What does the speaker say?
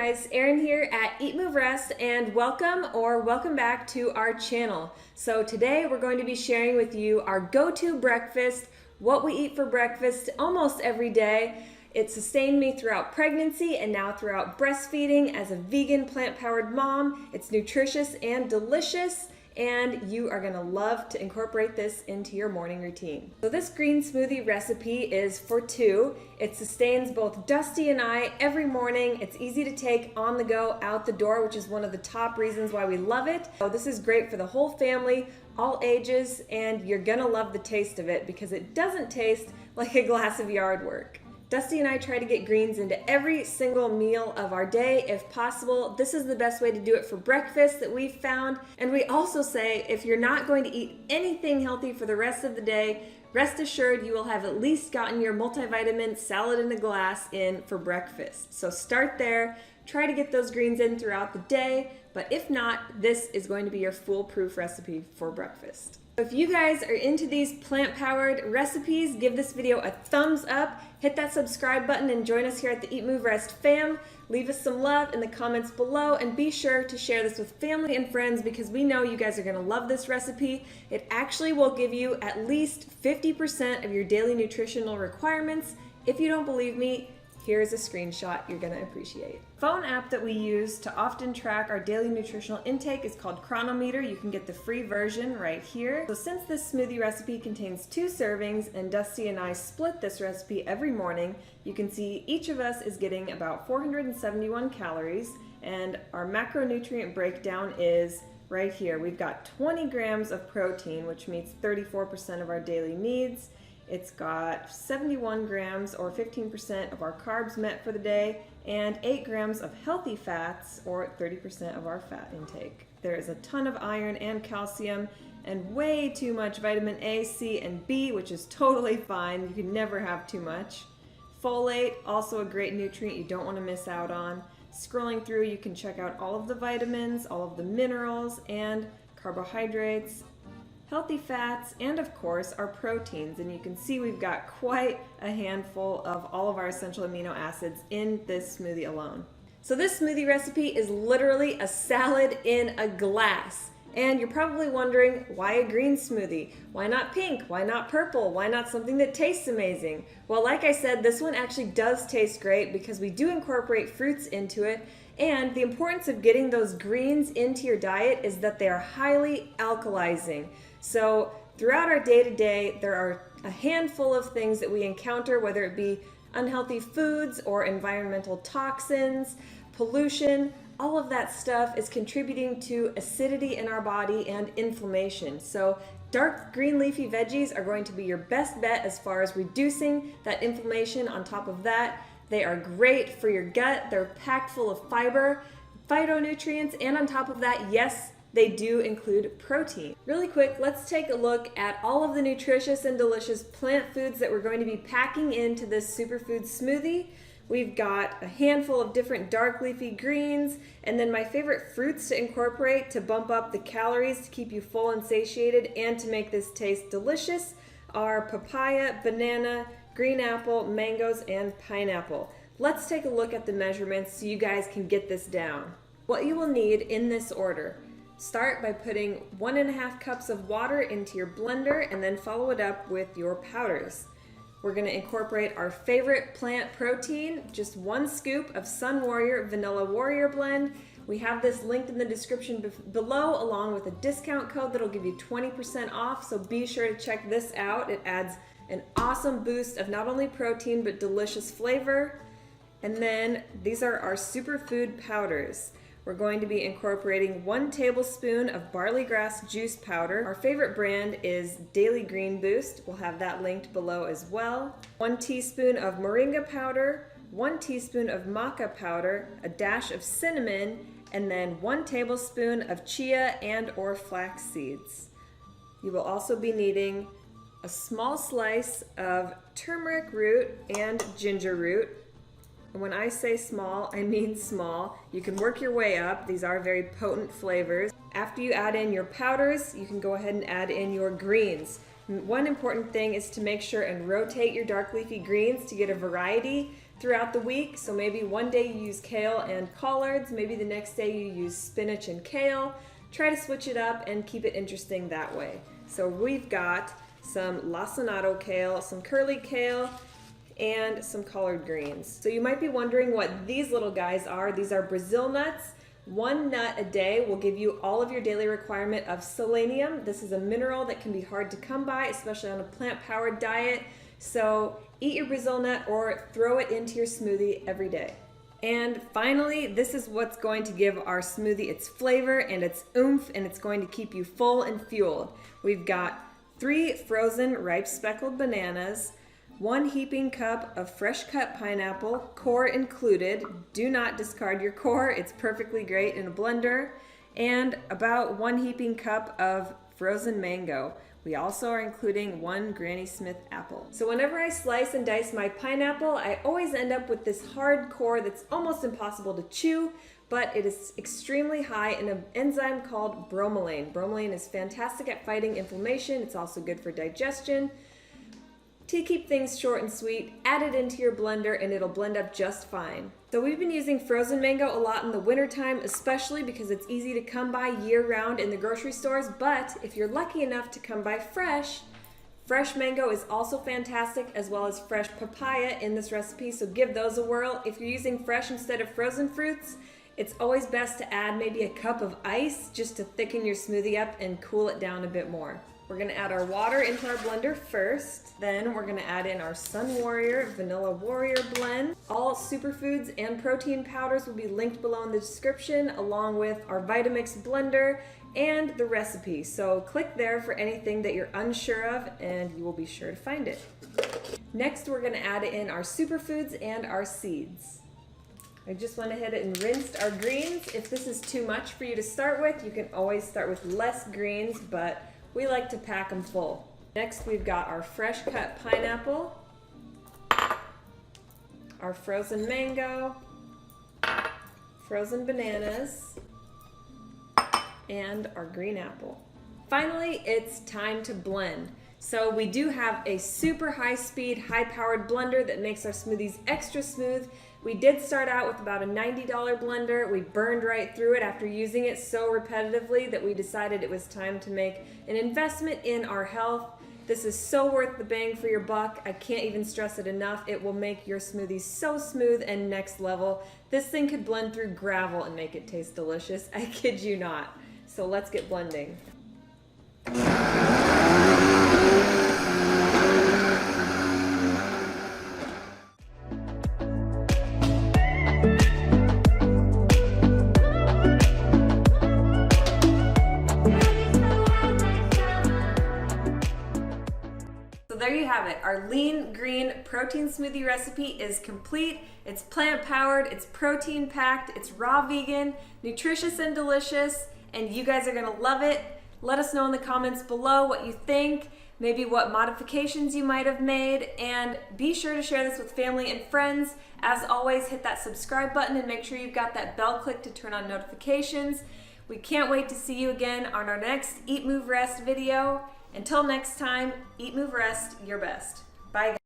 guys, Erin here at Eat Move Rest, and welcome back to our channel. So today we're going to be sharing with you our go-to breakfast, what we eat for breakfast almost every day. It sustained me throughout pregnancy and now throughout breastfeeding as a vegan plant-powered mom. It's nutritious and delicious, and you are gonna love to incorporate this into your morning routine. So this green smoothie recipe is for two. It sustains both Dusty and I every morning. It's easy to take on the go out the door, which is one of the top reasons why we love it. So this is great for the whole family, all ages, and you're gonna love the taste of it because it doesn't taste like a glass of yard work. Dusty and I try to get greens into every single meal of our day if possible. This is the best way to do it for breakfast that we've found. And we also say if you're not going to eat anything healthy for the rest of the day, rest assured you will have at least gotten your multivitamin salad in a glass in for breakfast. So start there, try to get those greens in throughout the day, but if not, this is going to be your foolproof recipe for breakfast. If you guys are into these plant-powered recipes, give this video a thumbs up, hit that subscribe button, and join us here at the Eat Move Rest fam. Leave us some love in the comments below, and be sure to share this with family and friends because we know you guys are going to love this recipe. It actually will give you at least 50% of your daily nutritional requirements. If you don't believe me, here's a screenshot you're going to appreciate. The phone app that we use to often track our daily nutritional intake is called Chronometer. You can get the free version right here. So since this smoothie recipe contains 2 servings and Dusty and I split this recipe every morning, you can see each of us is getting about 471 calories, and our macronutrient breakdown is right here. We've got 20 grams of protein, which meets 34% of our daily needs. It's got 71 grams or 15% of our carbs met for the day, and 8 grams of healthy fats or 30% of our fat intake. There is a ton of iron and calcium and way too much vitamin A, C, and B, which is totally fine. You can never have too much. Folate, also a great nutrient you don't want to miss out on. Scrolling through, you can check out all of the vitamins, all of the minerals, and carbohydrates, healthy fats, and of course our proteins. And you can see we've got quite a handful of all of our essential amino acids in this smoothie alone. So this smoothie recipe is literally a salad in a glass. And you're probably wondering, why a green smoothie? Why not pink? Why not purple? Why not something that tastes amazing? Well, like I said, this one actually does taste great because we do incorporate fruits into it. And the importance of getting those greens into your diet is that they are highly alkalizing. So throughout our day-to-day, there are a handful of things that we encounter, whether it be unhealthy foods or environmental toxins, pollution. All of that stuff is contributing to acidity in our body and inflammation. So dark green leafy veggies are going to be your best bet as far as reducing that inflammation. On top of that, they are great for your gut. They're packed full of fiber, phytonutrients, and on top of that, yes, they do include protein. Really quick, let's take a look at all of the nutritious and delicious plant foods that we're going to be packing into this superfood smoothie. We've got a handful of different dark leafy greens, and then my favorite fruits to incorporate to bump up the calories to keep you full and satiated and to make this taste delicious are papaya, banana, green apple, mangoes, and pineapple. Let's take a look at the measurements so you guys can get this down. What you will need in this order: start by putting 1.5 cups of water into your blender and then follow it up with your powders. We're going to incorporate our favorite plant protein, just 1 scoop of Sun Warrior Vanilla Warrior Blend. We have this linked in the description below along with a discount code that'll give you 20% off, so be sure to check this out. It adds an awesome boost of not only protein but delicious flavor. And then these are our superfood powders. We're going to be incorporating 1 tablespoon of barley grass juice powder. Our favorite brand is Daily Green Boost. We'll have that linked below as well. 1 teaspoon of moringa powder, 1 teaspoon of maca powder, a dash of cinnamon, and then 1 tablespoon of chia and or flax seeds. You will also be needing a small slice of turmeric root and ginger root. And when I say small, I mean small. You can work your way up. These are very potent flavors. After you add in your powders, you can go ahead and add in your greens. One important thing is to make sure and rotate your dark leafy greens to get a variety. throughout the week. So maybe one day you use kale and collards, maybe the next day you use spinach and kale. Try to switch it up and keep it interesting that way. So we've got some lacinato kale, some curly kale, and some collard greens. So you might be wondering what these little guys are. These are Brazil nuts. One nut a day will give you all of your daily requirement of selenium. This is a mineral that can be hard to come by, especially on a plant-powered diet. So eat your Brazil nut or throw it into your smoothie every day. And finally, this is what's going to give our smoothie its flavor and its oomph, and it's going to keep you full and fueled. We've got 3 frozen ripe speckled bananas, 1 heaping cup of fresh cut pineapple, core included. Do not discard your core, it's perfectly great in a blender. And about 1 heaping cup of frozen mango. We also are including 1 Granny Smith apple. So whenever I slice and dice my pineapple, I always end up with this hard core that's almost impossible to chew, but it is extremely high in an enzyme called bromelain. Bromelain is fantastic at fighting inflammation. It's also good for digestion. To keep things short and sweet, add it into your blender and it'll blend up just fine. So we've been using frozen mango a lot in the wintertime, especially because it's easy to come by year-round in the grocery stores, but if you're lucky enough to come by fresh mango is also fantastic, as well as fresh papaya in this recipe, so give those a whirl. If you're using fresh instead of frozen fruits, it's always best to add maybe a cup of ice just to thicken your smoothie up and cool it down a bit more. We're gonna add our water into our blender first. Then we're gonna add in our Sun Warrior Vanilla Warrior blend. All superfoods and protein powders will be linked below in the description, along with our Vitamix blender and the recipe. So click there for anything that you're unsure of and you will be sure to find it. Next, we're gonna add in our superfoods and our seeds. I just went ahead and rinsed our greens. If this is too much for you to start with, you can always start with less greens, but we like to pack them full. Next, we've got our fresh cut pineapple, our frozen mango, frozen bananas, and our green apple. Finally, it's time to blend. So we do have a super high-speed, high-powered blender that makes our smoothies extra smooth. We did start out with about a $90 blender. We burned right through it after using it so repetitively that we decided it was time to make an investment in our health. This is so worth the bang for your buck. I can't even stress it enough. It will make your smoothies so smooth and next level. This thing could blend through gravel and make it taste delicious. I kid you not. So let's get blending. There you have it. Our lean green protein smoothie recipe is complete. It's plant powered, it's protein packed, it's raw vegan, nutritious and delicious, and you guys are gonna love it. Let us know in the comments below what you think, maybe what modifications you might have made, and be sure to share this with family and friends. As always, hit that subscribe button and make sure you've got that bell click to turn on notifications. We can't wait to see you again on our next Eat, Move, Rest video. Until next time, eat, move, rest, your best. Bye, guys.